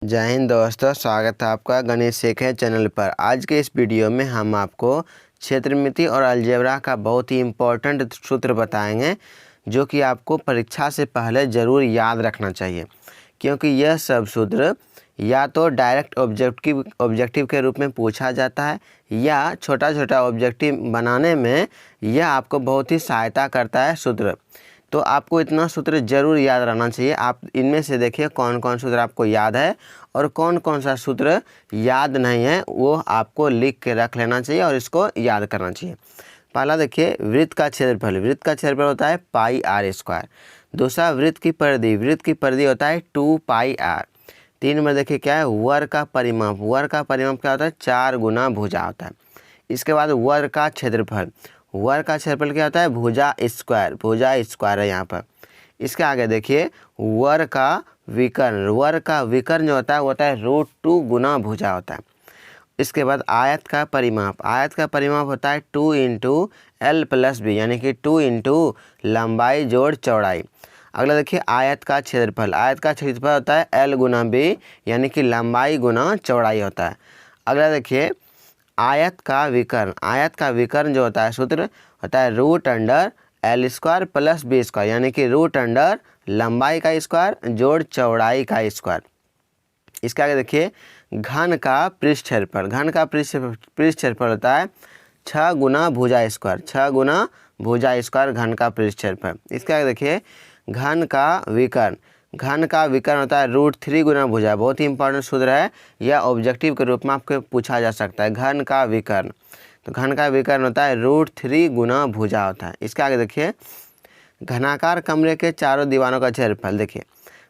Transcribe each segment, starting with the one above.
जय हिंद दोस्तों, स्वागत है आपका गणित सीखे चैनल पर। आज के इस वीडियो में हम आपको क्षेत्रमिति और अलजेब्रा का बहुत ही इम्पोर्टेंट सूत्र बताएंगे जो कि आपको परीक्षा से पहले ज़रूर याद रखना चाहिए, क्योंकि यह सब सूत्र या तो डायरेक्ट ऑब्जेक्टिव के रूप में पूछा जाता है या छोटा छोटा ऑब्जेक्टिव बनाने में यह आपको बहुत ही सहायता करता है सूत्र। तो आपको इतना सूत्र जरूर याद रहना चाहिए। आप इनमें से देखिए कौन कौन सूत्र आपको याद है और कौन कौन सा सूत्र याद नहीं है, वो आपको लिख के रख लेना चाहिए और इसको याद करना चाहिए। पहला देखिए, वृत्त का क्षेत्रफल। वृत्त का क्षेत्रफल होता है पाई आर स्क्वायर। दूसरा, वृत्त की परिधि। वृत्त की परिधि होता है 2 पाई आर। 3 नंबर देखिए क्या है, वर्ग का परिमाप। वर्ग का परिमाप क्या होता है, 4 गुना भुजा होता है। इसके बाद वर्ग का क्षेत्रफल। वर्ग का क्षेत्रफल क्या होता है, भुजा स्क्वायर। भुजा स्क्वायर है यहाँ पर। इसके आगे देखिए, वर्ग का विकर्ण। वर्ग का विकर्ण जो होता है वो होता है √2 गुना भुजा होता है। इसके बाद आयत का परिमाप। आयत का परिमाप होता है 2 × L + B, यानी कि 2 × लंबाई जोड़ चौड़ाई। अगला देखिए, आयत का क्षेत्रफल। आयत का क्षेत्रफल होता है L × B, यानी कि लंबाई गुना चौड़ाई होता है। अगला देखिए, आयत का विकर्ण। आयत का विकर्ण जो होता है सूत्र होता है √L² + B², यानी कि √, लंबाई का स्क्वायर जोड़ चौड़ाई का स्क्वायर। इसके आगे देखिए, घन का पृष्ठ क्षेत्रफल। घन का पृष्ठ क्षेत्रफल होता है 6 गुना भुजा स्क्वायर। 6 गुना भुजा स्क्वायर घन का पृष्ठ क्षेत्रफल। इसके आगे देखिए, घन का विकर्ण। घन का विकर्ण होता है √3 गुना भुजा। बहुत ही इंपॉर्टेंट सूत्र है, यह ऑब्जेक्टिव के रूप में आपको पूछा जा सकता है। घन का विकर्ण, तो घन का विकर्ण होता है √3 गुना भुजा होता है। इसके आगे देखिए, घनाकार कमरे के चारों दीवारों का क्षेत्रफल। देखिए,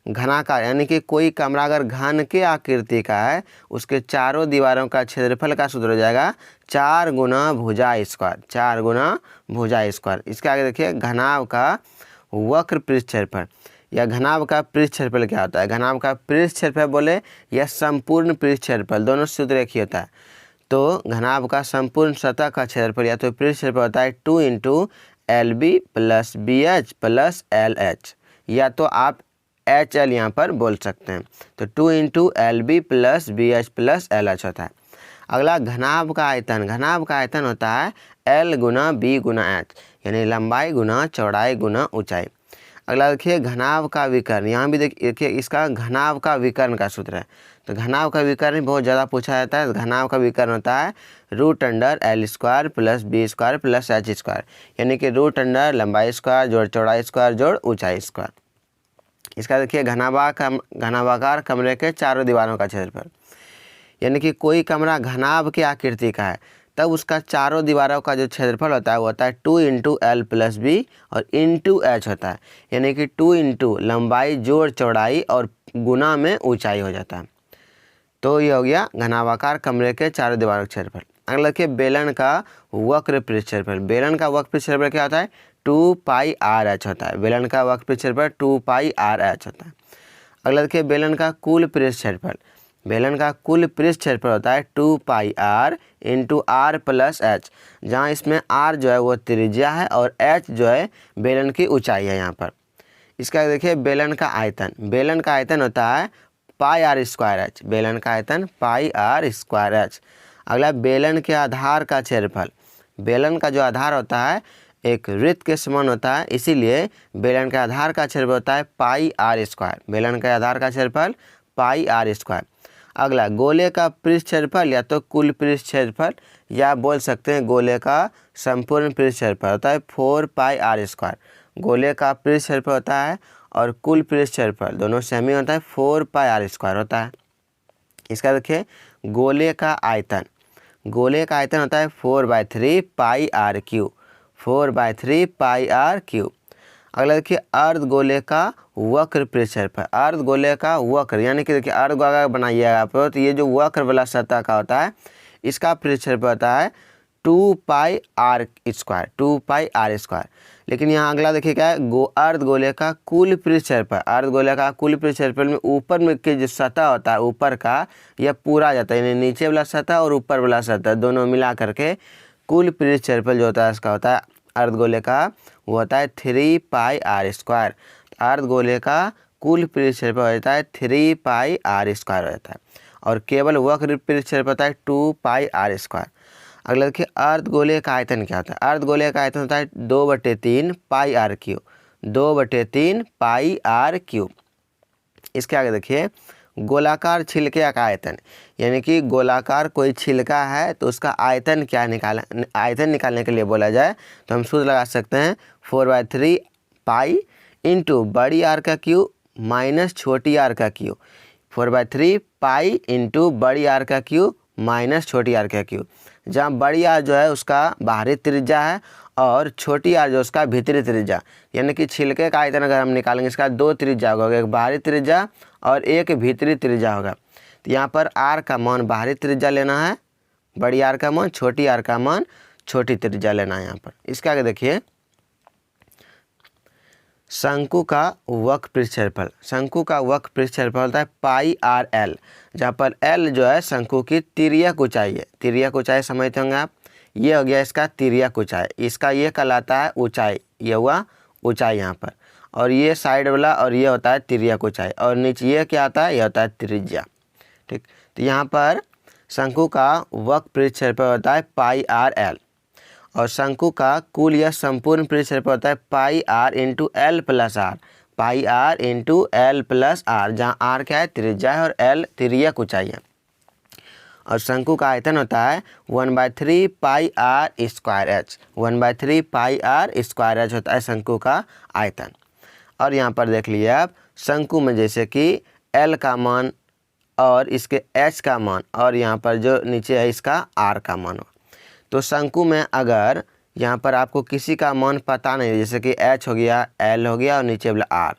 घनाकार यानी कि कोई कमरा अगर घन के आकृति का है, उसके चारों दीवारों का क्षेत्रफल का सूत्र हो जाएगा 4 गुना भुजा स्क्वायर। 4 गुना भुजा स्क्वायर। इसके आगे देखिए, घनाभ का वक्र पृष्ठ क्षेत्रफल या घनाभ का पृष्ठ क्षेत्रफल क्या होता है। घनाभ का पृष्ठ क्षेत्रफल बोले या संपूर्ण पृष्ठ क्षेत्रफल, दोनों सूत्र एक ही होता है। तो घनाभ का संपूर्ण सतह का क्षेत्रफल या तो पृष्ठ क्षेत्रफल होता है 2 × LB + BH + LH, या तो आप HL यहाँ पर बोल सकते हैं। तो 2 × LB + BH + LH होता है। अगला, घनाभ का आयतन। घनाभ का आयतन होता है L × B × H, यानी लंबाई गुना चौड़ाई गुना ऊंचाई। अगला देखिए, घनाभ का विकर्ण। यहाँ भी देखिए इसका घनाभ का विकर्ण का सूत्र है। तो घनाभ का विकर्ण बहुत ज़्यादा पूछा जाता है। घनाभ का विकर्ण होता है √L² + B² + H², यानी कि √, लंबाई स्क्वायर जोड़ चौड़ाई स्क्वायर जोड़ ऊंचाई स्क्वायर। इसका देखिए, घनाभाकार कमरे के चारों दीवारों का क्षेत्रफल। यानी कि कोई कमरा घनाभ की आकृति का है, तब उसका चारों दीवारों का जो क्षेत्रफल होता है वो होता है 2 × L + B और × H होता है, यानी कि 2 × लंबाई जोड़ चौड़ाई और गुना में ऊंचाई हो जाता है। तो ये हो गया घनाभाकार कमरे के चारों दीवारों का क्षेत्रफल। अगला देखिए, बेलन का वक्र पृष्ठ क्षेत्रफल। बेलन का वक्र पृष्ठ क्षेत्रफल क्या होता है, 2 पाई RH होता है। बेलन का वक्र पृष्ठ क्षेत्रफल 2 पाई RH होता है। अगला देखिए, बेलन का कुल पृष्ठ क्षेत्रफल। बेलन का कुल पृष्ठ क्षेत्रफल होता है 2 पाई R × R + H, जहाँ इसमें R जो है वो त्रिज्या है और H जो है बेलन की ऊंचाई है यहाँ पर। इसका देखिए, बेलन का आयतन। बेलन का आयतन होता है πr²H। बेलन का आयतन πr²H। अगला, बेलन के आधार का क्षेत्रफल। बेलन का जो आधार होता है एक वृत्त के समान होता है, इसीलिए बेलन के आधार का क्षेत्रफल होता है πr²। बेलन के आधार का क्षेत्रफल πr²। अगला, गोले का पृष्ठ क्षेत्रफल या तो कुल पृष्ठ क्षेत्रफल या बोल सकते हैं गोले का संपूर्ण पृष्ठ क्षेत्रफल होता है 4 πr²। गोले का पृष्ठ क्षेत्रफल होता है और कुल पृष्ठ क्षेत्रफल दोनों सेम ही होता है, 4 πr² होता है। इसका देखिए, गोले का आयतन। गोले का आयतन होता है 4/3 πr³। 4/3 πr³। अगला देखिए, अर्धगोले का वक्र पृष्ठ क्षेत्रफल। अर्धगोले का वक्र यानी कि देखिए, अर्धगोला बनाइएगा आप, तो ये जो वक्र वाला सतह का होता है इसका पृष्ठ क्षेत्रफल होता है 2 πr²। 2 πr²। लेकिन यहाँ अगला देखिए क्या है, अर्धगोले का कुल पृष्ठ क्षेत्रफल। अर्धगोले का कुल पृष्ठ क्षेत्रफल में ऊपर में के जो सतह होता है ऊपर का, यह पूरा जाता है, यानी नीचे वाला सतह और ऊपर वाला सतह दोनों मिला करके कुल पृष्ठ क्षेत्रफल जो होता है इसका होता है अर्धगोले का, वो होता है 3 πr²। अर्धगोले का कुल पृष्ठ क्षेत्रफल होता है 3 पाई आर स्क्वायर हो जाता है, और केवल वक्र पृष्ठ क्षेत्रफल होता है 2 पाई आर स्क्वायर। अगला देखिए अर्धगोलीय का आयतन क्या होता है। अर्धगोलीय का आयतन होता है 2/3 pi r cube, 2/3 pi r cube. इसके आगे देखिए गोलाकार छिलके का आयतन, यानी कि गोलाकार कोई छिलका है तो उसका आयतन क्या आयतन निकालने के लिए बोला जाए तो हम सूत्र लगा सकते हैं 4/3 पाई इंटू बड़ी आर का क्यूब माइनस छोटी आर का क्यूब। 4/3 पाई इंटू बड़ी आर का क्यूब माइनस छोटी आर का क्यूब, जहाँ बड़ी आर जो है उसका बाहरी त्रिज्या है और छोटी आर जो उसका भीतरी त्रिज्या, यानी कि छिलके का आयतन अगर हम निकालेंगे इसका 2 त्रिज्या होगा, एक बाहरी त्रिज्या और एक भीतरी त्रिज्या होगा। तो यहाँ पर आर का मान बाहरी त्रिज्या लेना है, बड़ी आर का मान, छोटी आर का मान छोटी त्रिज्या लेना है यहाँ पर। इसके आगे देखिए शंकु का वक्र पृष्ठ क्षेत्रफल। शंकु का वक्र पृष्ठ क्षेत्रफल होता है पाई आर एल, जहाँ पर एल जो है शंकु की तिर्यक ऊंचाई है। तिर्यक ऊंचाई समझते होंगे आप, ये हो गया इसका तिर्यक ऊंचाई, इसका ये कहलाता है ऊंचाई, ये हुआ ऊंचाई यहाँ पर, और ये साइड वाला और ये होता है तिर्यक ऊंचाई, और नीचे ये क्या आता है, ये होता है त्रिज्या। ठीक, तो यहाँ पर शंकु का वक्र पृष्ठ क्षेत्रफल होता है पाई आर एल, और शंकु का कुल या संपूर्ण पृष्ठ क्षेत्रफल होता है pi r into l plus r, pi r into l plus r, जहाँ आर क्या है त्रिज्या है और एल तिर्यक ऊंचाई है। और शंकु का आयतन होता है 1/3 pi are square h, 1/3 pi are square h होता है शंकु का आयतन। और यहाँ पर देख लीजिए आप शंकु में जैसे कि एल का मान और इसके एच का मान और यहाँ पर जो नीचे है इसका आर का मान हो, तो शंकु में अगर यहाँ पर आपको किसी का मान पता नहीं, जैसे कि एच हो गया, एल हो गया और नीचे वाला आर,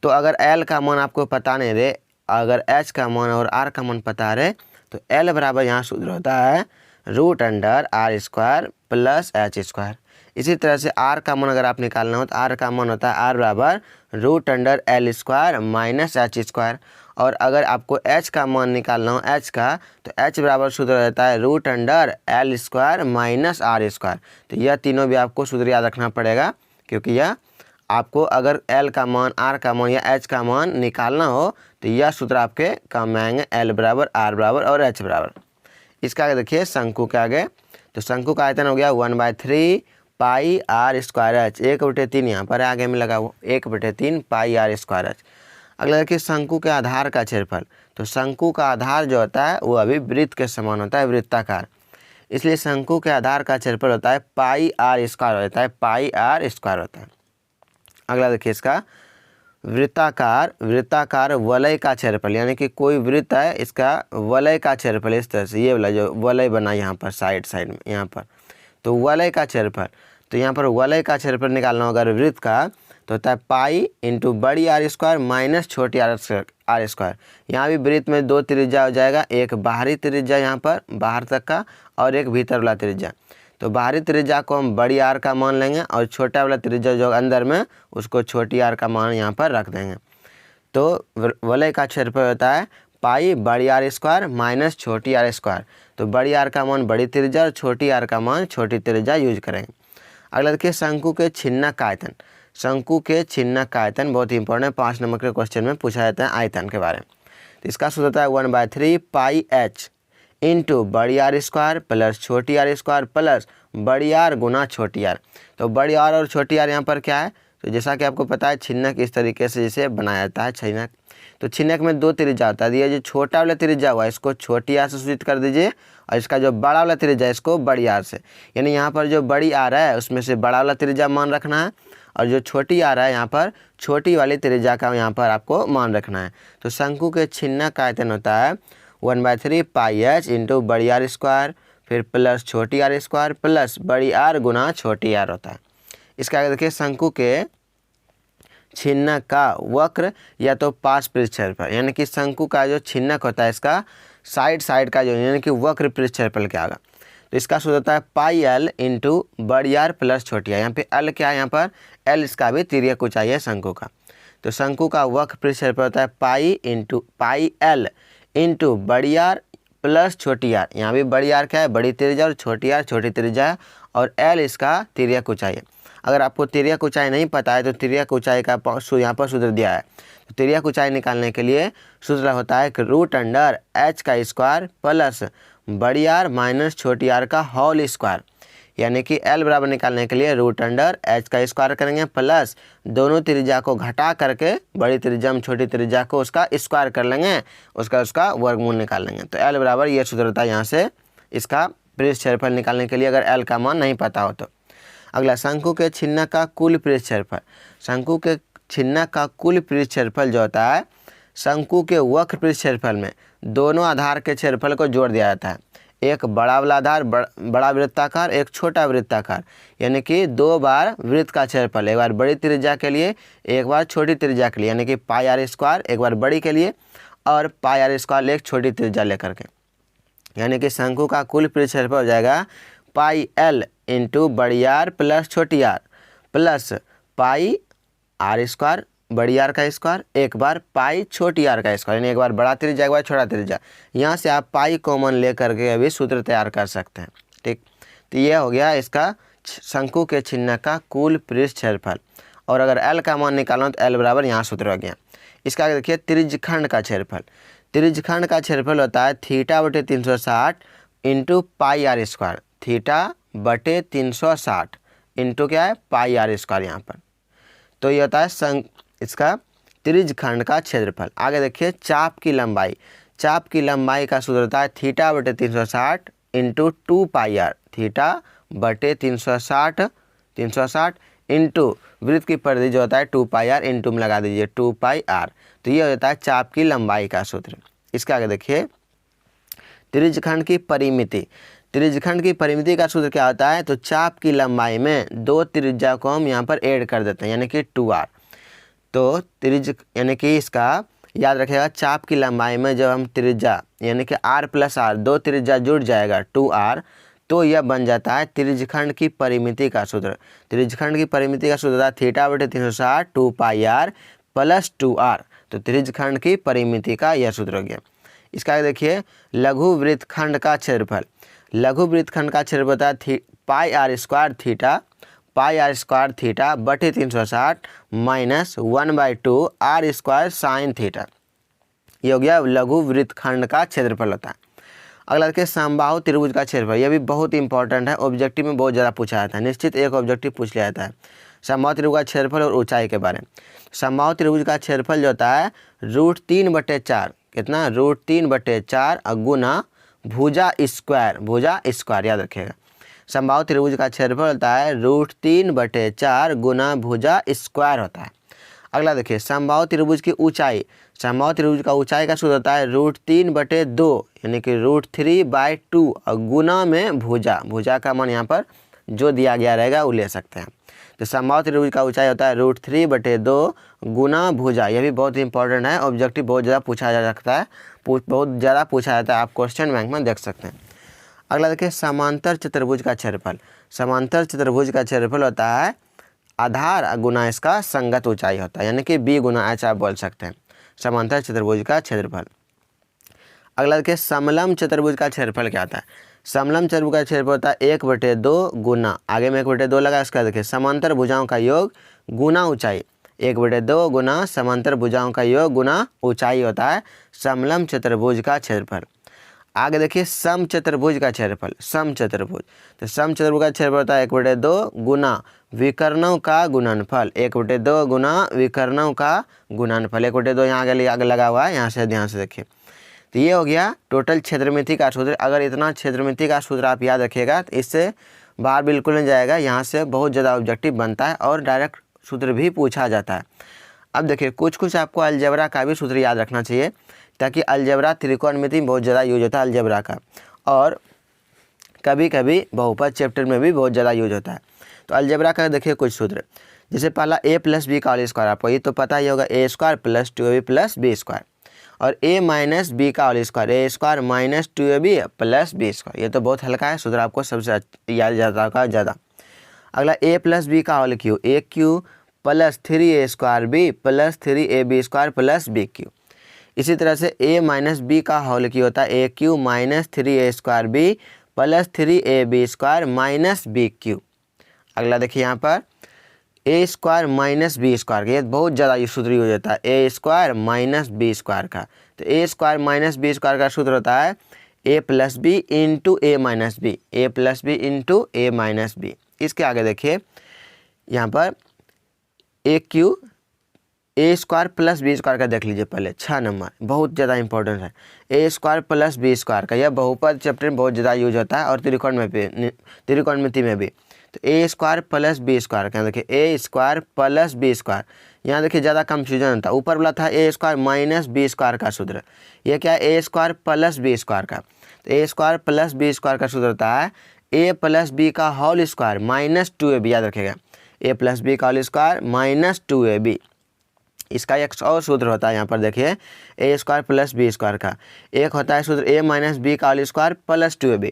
तो अगर एल का मान आपको पता नहीं रहे, अगर एच का मान और आर का मान पता रहे, तो एल बराबर यहाँ सूत्र होता है √r² प्लस एच स्क्वायर। इसी तरह से आर का मान अगर आप निकालना हो तो आर का मान होता है आर बराबर √l² माइनस एच स्क्वायर। और अगर आपको एच का मान निकालना हो एच का, तो एच बराबर सूत्र रहता है √l² माइनस आर स्क्वायर। तो यह तीनों भी आपको सूत्र याद रखना पड़ेगा, क्योंकि यह आपको अगर एल का मान, आर का मान या एच का मान निकालना हो तो यह सूत्र आपके काम में आएंगे, एल बराबर, आर बराबर और एच बराबर। इसका आगे देखिए शंकु के आगे, तो शंकु का आयतन हो गया 1/3 पाई आर स्क्वायर एच, 1/3 यहाँ पर आगे में लगा हुआ 1/3 पाई आर स्क्वायर एच। अगला देखिए शंकु के आधार का क्षेत्रफल। तो शंकु का आधार जो होता है वो अभी वृत्त के समान होता है, वृत्ताकार, इसलिए शंकु के आधार का क्षेत्रफल होता है पाई आर स्क्वायर होता है, पाई आर स्क्वायर होता है। अगला देखिए इसका वृत्ताकार वलय का क्षेत्रफल, यानी कि कोई वृत्त है इसका वलय का क्षेत्रफल इस तरह से, ये वाला जो वलय बना यहाँ पर साइड में यहाँ पर, तो वलय का क्षेत्रफल, तो यहाँ पर वलय का क्षेत्रफल निकालना होगा वृत्त का, तो होता है पाई इंटू बड़ी आर स्क्वायर माइनस छोटी आर स्क्वायर। यहाँ भी वृत्त में 2 त्रिज्या हो जाएगा, एक बाहरी त्रिज्या यहाँ पर बाहर तक का और एक भीतर वाला त्रिज्या। तो बाहरी त्रिज्या को हम बड़ी आर का मान लेंगे और छोटा वाला त्रिज्या जो अंदर में उसको छोटी आर का मान यहाँ पर रख देंगे। तो वलय का क्षेत्रफल होता है पाई बड़ी आर स्क्वायर माइनस छोटी आर स्क्वायर। तो बड़ी आर का मान बड़ी त्रिज्या और छोटी आर का मान छोटी त्रिज्या यूज करेंगे। अगला देखिए शंकु के छिन्नक का आयतन। शंकु के छिन्नक का आयतन बहुत ही इंपॉर्टेंट है, 5 नंबर के क्वेश्चन में पूछा जाता है आयतन के बारे में। तो इसका सूत्र होता है 1/3 पाई एच इंटू बड़ी आर स्क्वायर प्लस छोटी आर स्क्वायर प्लस बड़ी आर गुना छोटी आर। तो बड़ी आर और छोटी आर यहाँ पर क्या है, तो जैसा कि आपको पता है छिन्नक इस तरीके से जैसे बनाया जाता है छिन्नक। तो छिन्नक में 2 त्रिज्या होता है, ये जो छोटा वाला त्रिज्या हुआ इसको छोटी आर से सूचित कर दीजिए और इसका जो बड़ा वाला त्रिज्या इसको बड़ी आर से, यानी यहाँ पर जो बड़ी आर है उसमें से बड़ा वाला त्रिज्या मान रखना है और जो छोटी आर है यहाँ पर छोटी वाली त्रिज्या का यहाँ पर आपको मान रखना है। तो शंकु के छिन्नक का आयतन होता है 1/3 पाई एच इंटू बड़ी आर स्क्वायर फिर प्लस छोटी आर स्क्वायर प्लस बड़ी आर गुना छोटी आर होता है। इसका आगे देखिए शंकु के छिन्नक का वक्र या तो पास पृष्ठ क्षेत्रफल, यानी कि शंकु का जो छिन्नक होता है इसका साइड का जो यानी कि वक्र पृष्ठ क्षेत्रफल क्या होगा, तो इसका सूत्र होता है पाई एल इंटू बड़ी आर प्लस छोटी आर। यहाँ पे एल क्या है, यहाँ पर एल इसका भी तिर्यक ऊंचाई है शंकु का। तो शंकु का वक्र पृष्ठ क्षेत्रफल होता है पाई एल इंटू बड़ी आर प्लस छोटी आर। यहाँ भी बड़ी आर क्या है, बड़ी त्रिज्या और छोटी आर छोटी त्रिज्या है और एल इसका तिर्यक ऊंचाई है। अगर आपको तिर्यक ऊंचाई नहीं पता है तो तिर्यक ऊंचाई का यहाँ पर सूत्र दिया है, तो तिर्यक ऊंचाई निकालने के लिए सूत्र होता है कि रूट अंडर h का स्क्वायर प्लस बड़ी आर माइनस छोटी आर का होल स्क्वायर, यानी कि L बराबर निकालने के लिए रूट अंडर h का स्क्वायर करेंगे प्लस दोनों त्रिज्या को घटा करके बड़ी त्रिज्या में छोटी त्रिज्या को उसका स्क्वायर कर लेंगे, उसका वर्गमूल निकाल लेंगे। तो L बराबर ये सूत्र होता है यहाँ से इसका पृष्ठ क्षेत्रफल निकालने के लिए, अगर L का मान नहीं पता हो तो। अगला, शंकु के छिन्नक का कुल पृष्ठ क्षेत्रफल। शंकु के छिन्नक का कुल पृष्ठ क्षेत्रफल जो होता है, शंकु के वक्र पृष्ठ क्षेत्रफल में दोनों आधार के क्षेत्रफल को जोड़ दिया जाता है। एक बड़ा वाला आधार बड़ा वृत्ताकार, एक छोटा वृत्ताकार, यानी कि 2 बार वृत्त का क्षेत्रफल, एक बार बड़ी त्रिज्या के लिए एक बार छोटी त्रिज्या के लिए, यानी कि पाई आर स्क्वायर एक बार बड़ी के लिए और पाई आर स्क्वायर एक छोटी त्रिज्या लेकर के, यानी कि शंकु का कुल पृष्ठ क्षेत्रफल हो जाएगा पाई एल इंटू बड़ी आर प्लस छोटी R plus pi are square बड़ी आर का स्क्वायर एक बार पाई छोटी आर का स्क्वायर, यानी एक बार बड़ा त्रिज्या एक बार छोटा त्रिज्या। यहाँ से आप पाई कॉमन लेकर के अभी सूत्र तैयार कर सकते हैं। ठीक, तो ये हो गया इसका शंकु के छिन्नक का कुल पृष्ठ क्षेत्रफल। और अगर L का मान निकालना तो L बराबर यहाँ सूत्र हो गया। इसका आगे देखिए त्रिज्यखंड का क्षेत्रफल। त्रिज्यखंड का क्षेत्रफल होता है थीटा बटे 360 into pi are square, theta बटे 360 इंटू क्या है पाई आर स्क्वायर यहाँ पर। तो ये होता है इसका त्रिज्यखंड का क्षेत्रफल। आगे देखिए चाप की लंबाई। चाप की लंबाई का सूत्र होता है थीटा बटे 360 इंटू 2 पाई आर, थीटा बटे 360 इंटू वृत्त की परिधि जो होता है 2 पाई आर, इंटू में लगा दीजिए 2 पाई आर। तो ये होता है चाप की लंबाई का सूत्र। इसका आगे देखिए त्रिज्यखंड की परिमिति। त्रिज्यखंड की परिमिति का सूत्र क्या होता है, तो चाप की लंबाई में 2 त्रिज्या को हम यहाँ पर ऐड कर देते हैं, यानी कि 2r। तो त्रिज्य यानी कि इसका याद रखिएगा, चाप की लंबाई में जब हम त्रिज्या यानी कि r प्लस r 2 त्रिज्या जुड़ जाएगा 2r, तो यह बन जाता है त्रिज्यखंड की परिमिति का सूत्र। त्रिज्यखंड की परिमिति का सूत्र होता है थीटा बटे 360 2 पाई r प्लस 2r। तो त्रिज्यखंड की परिमिति का यह सूत्र हो गया। इसका देखिए लघु वृत्तखंड का क्षेत्रफल। लघु वृत्तखंड का क्षेत्रफल होता है पाई आर स्क्वायर थीटा बटे 360 minus 1/2 R square sine theta. ये हो गया लघु वृत्तखंड का क्षेत्रफल होता है। अगला देखिए समबाहु त्रिभुज का क्षेत्रफल। यह भी बहुत इंपॉर्टेंट है, ऑब्जेक्टिव में बहुत ज़्यादा पूछा जाता है, निश्चित एक ऑब्जेक्टिव पूछ लिया जाता है समबाहु त्रिभुज का क्षेत्रफल और ऊंचाई के बारे में। समबाहु त्रिभुज का क्षेत्रफल जो होता है √3/4, कितना √3/4 गुना भुजा स्क्वायर, याद रखिएगा। समबाहु त्रिभुज का क्षेत्रफल होता है √3/4 गुना भुजा स्क्वायर होता है। अगला देखिए समबाहु त्रिभुज की ऊंचाई। समबाहु त्रिभुज का ऊंचाई का सूत्र होता है √3/2 यानी कि √3/2 और गुना में भुजा का मान यहाँ पर जो दिया गया रहेगा वो ले सकते हैं। तो समबाहु त्रिभुज का ऊंचाई होता है √3/2 गुना भुजा। यह भी बहुत इंपॉर्टेंट है, ऑब्जेक्टिव बहुत ज़्यादा पूछा जा सकता है, बहुत ज़्यादा पूछा जाता है, आप क्वेश्चन बैंक में देख सकते हैं। अगला देखिए समांतर चतुर्भुज का क्षेत्रफल। समांतर चतुर्भुज का क्षेत्रफल होता है आधार गुना इसका संगत ऊंचाई होता है, यानी कि b गुना h आप बोल सकते हैं समांतर चतुर्भुज का क्षेत्रफल। अगला देखिए समलंब चतुर्भुज का क्षेत्रफल क्या होता है। समलंब चतुर्भुज का क्षेत्रफल होता है 1/2 गुना, आगे में 1/2 लगा, इसका देखिए समांतर भुजाओं का योग गुना ऊंचाई, 1/2 गुना समांतर भुजाओं का योग गुना ऊंचाई होता है समलंब चतुर्भुज का क्षेत्रफल। आगे देखिए समचतुर्भुज का क्षेत्रफल। समचतुर्भुज, तो समचतुर्भुज का क्षेत्रफल होता है 1/2 गुना विकर्णों का गुणनफल, 1/2 गुना विकर्णों का गुणनफल। 1/2 यहाँ आगे लगा हुआ है, यहाँ से ध्यान से देखिए। तो ये हो गया टोटल क्षेत्रमिति का सूत्र। अगर इतना क्षेत्रमिति का सूत्र आप याद रखिएगा तो इससे बाहर बिल्कुल नहीं जाएगा, यहाँ से बहुत ज़्यादा ऑब्जेक्टिव बनता है और डायरेक्ट सूत्र भी पूछा जाता है। अब देखिए कुछ आपको अलजेब्रा का भी सूत्र याद रखना चाहिए, ताकि अलजेब्रा त्रिकोणमिति में बहुत ज़्यादा यूज होता है अलजेब्रा का, और कभी कभी बहुपद चैप्टर में भी बहुत ज़्यादा यूज होता है। तो अलजेब्रा का देखिए कुछ सूत्र, जैसे पहला a + b का होल स्क्वायर, आपको ये तो पता ही होगा, a² + 2ab + b², और a - b का whole square, a² - 2ab + b²। ये तो बहुत हल्का है सूत्र, आपको सबसे याद जाता होगा ज़्यादा। अगला a + b का whole Q, a³ + 3a² + 3ab² + bq। इसी तरह से a - b का होल क्यू होता है a³ - 3a² + 3ab² - bq। अगला देखिए यहाँ पर A square minus B square का, ये बहुत ज़्यादा ये सूत्र यूज होता है, A square minus B square का। तो A square minus B square का सूत्र होता है A plus B into A minus B, A plus B into A minus B. इसके आगे देखिए यहाँ पर A cube A square plus B square का देख लीजिए पहले, 6 नंबर बहुत ज़्यादा इंपॉर्टेंट है। A square plus B square का, यह बहुपद चैप्टर में बहुत ज़्यादा यूज होता है और त्रिकोणमिति में भी। तो A square plus B square का देखिए, ए स्क्वायर प्लस बी स्क्वायर, यहाँ देखिए ज़्यादा कंफ्यूजन होता है। ऊपर वाला था ए स्क्वायर माइनस बी स्क्वायर का सूत्र, ये क्या है A square plus B square का। तो A square plus B square का सूत्र होता है ए प्लस बी का होल स्क्वायर माइनस 2ab, याद रखिएगा ए प्लस बी का होल स्क्वायर माइनस 2ab। इसका एक और सूत्र होता है यहाँ पर देखिए ए स्क्वायर प्लस बी स्क्वायर का, एक होता है सूत्र ए माइनस बी का होल स्क्वायर प्लस 2ab।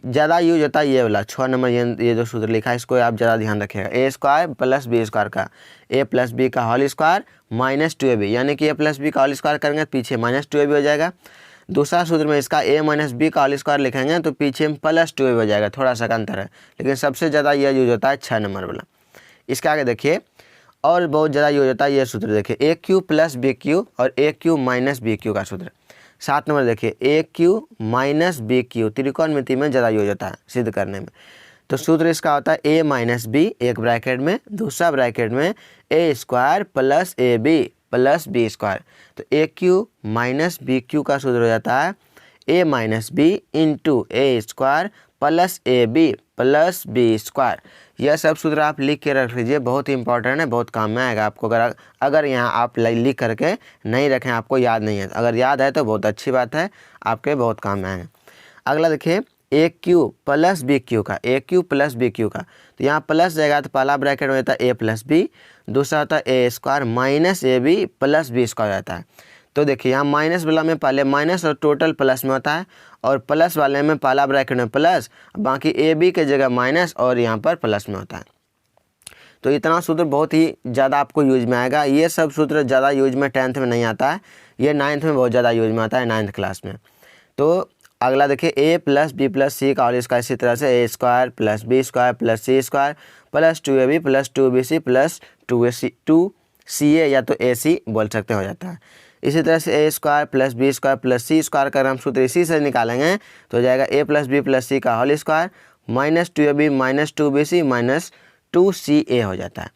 ज़्यादा यूज होता है ये वाला 6 नंबर, ये जो सूत्र लिखा है इसको आप ज़्यादा ध्यान रखिएगा। ए स्क्वायर प्लस बी स्क्वायर का, ए प्लस बी का होल स्क्वायर माइनस 2ab, यानी कि ए प्लस बी का होल स्क्वायर करेंगे पीछे माइनस 2ab हो जाएगा। दूसरा सूत्र में इसका ए माइनस बी का होल स्क्वायर लिखेंगे तो पीछे में प्लस 2ab हो जाएगा, थोड़ा सा अंतर है, लेकिन सबसे ज़्यादा यह यूज होता है 6 नंबर वाला। इसके आगे देखिए और बहुत ज़्यादा यूज होता है ये सूत्र देखिए ए क्यू प्लस बी क्यू और ए क्यू माइनस बी क्यू का सूत्र। 7 नंबर देखिए ए क्यू माइनस बी क्यू, त्रिकोणमिति में ज़्यादा यूज होता है सिद्ध करने में। तो सूत्र इसका होता है ए माइनस बी एक ब्रैकेट में, दूसरा ब्रैकेट में A square plus A B plus B square. तो A cube minus B cube का सूत्र हो जाता है A minus B into A square plus A B plus B square. यह सब सूत्र आप लिख के रख लीजिए, बहुत ही इंपॉर्टेंट है, बहुत काम में आएगा आपको। अगर यहाँ आप लिख करके नहीं रखें, आपको याद नहीं है, अगर याद है तो बहुत अच्छी बात है, आपके बहुत काम में आएगा। अगला देखिए ए क्यू प्लस बी क्यू का, ए क्यू प्लस बी क्यू का, तो यहाँ प्लस जाएगा तो पहला ब्रैकेट में होता है ए प्लस बी, दूसरा होता है A square minus A B plus B square रहता है। तो देखिए यहाँ माइनस वाला में पहले माइनस और टोटल प्लस में होता है, और प्लस वाले में पहला ब्रैकेट में प्लस, बाकी ए बी के जगह माइनस और यहाँ पर प्लस में होता है। तो इतना सूत्र बहुत ही ज़्यादा आपको यूज में आएगा। ये सब सूत्र ज़्यादा यूज में 10th में नहीं आता है, ये 9th में बहुत ज़्यादा यूज में आता है, 9th क्लास में। तो अगला देखिए A plus B plus C का, और इसका इसी तरह से A square plus B square plus C square plus 2ab plus 2bc plus 2ca या तो ac बोल सकते हो जाता है। इसी तरह से A square plus B square plus C square का हम सूत्र इसी से निकालेंगे तो हो जाएगा A plus B plus C का whole square minus 2ab minus 2bc minus 2ca हो जाता है।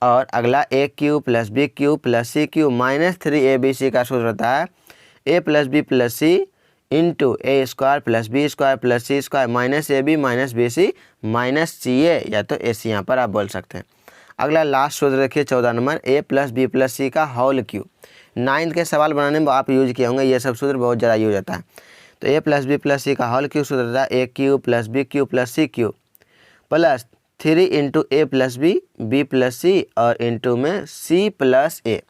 और अगला A cube plus B cube plus C cube minus 3abc का सूत्र होता है A plus B plus C into A square plus B square plus C square minus A B minus B C minus C A या तो ए सी यहाँ पर आप बोल सकते हैं। अगला लास्ट सूत्र देखिए 14 number A plus B plus C का होल क्यू। 9th के सवाल बनाने में आप यूज किए होंगे, ये सब सूत्र बहुत ज़्यादा यूज होता है। तो A plus B plus C का होल क्यू सूत्र होता है A cube plus B cube plus C cube plus 3 into A plus B plus C और इंटू में सी प्लस ए।